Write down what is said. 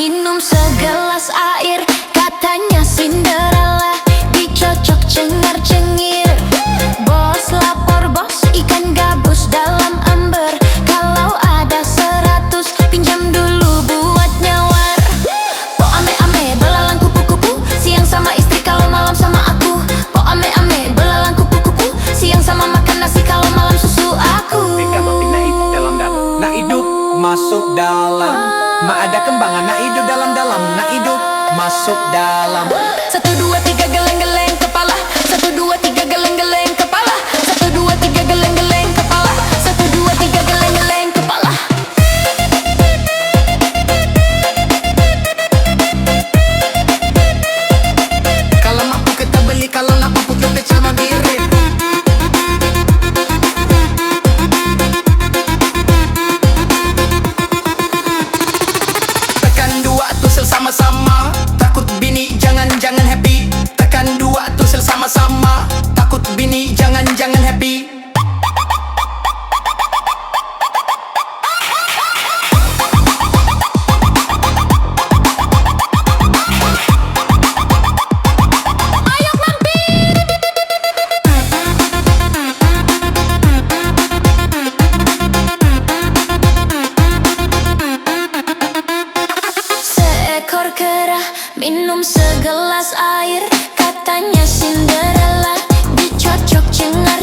minum segelas air. Katanya Cinderella dicocok cengar-cengir. Bos lapor bos, ikan gabus dalam ember. Kalau ada 100 pinjam dulu buat nyawar. Po ame-ame belalang kupu-kupu, siang sama istri kalau malam sama aku. Po ame-ame belalang kupu-kupu, siang sama makan nasi kalau malam susu aku. Nak hidup masuk dalam, ma ada kembangan. Nak hidup dalam-dalam, nak hidup masuk dalam. 1, 2, 3 geleng-geleng kepala. 1, 2, 3 geleng-geleng kepala. 1, 2, 3 geleng-geleng kepala. 1, 2, 3 geleng-geleng kepala. Kalau mampu kita beli, kalau nak mampu kita cuma irit. Tekan 2 tuh sama-sama, takut bini jangan happy. Tekan 2 tuh sama-sama, takut bini jangan happy. Ayo mampir. Seekor kera minum segelas air. Katanya Cinderella dicocok cengar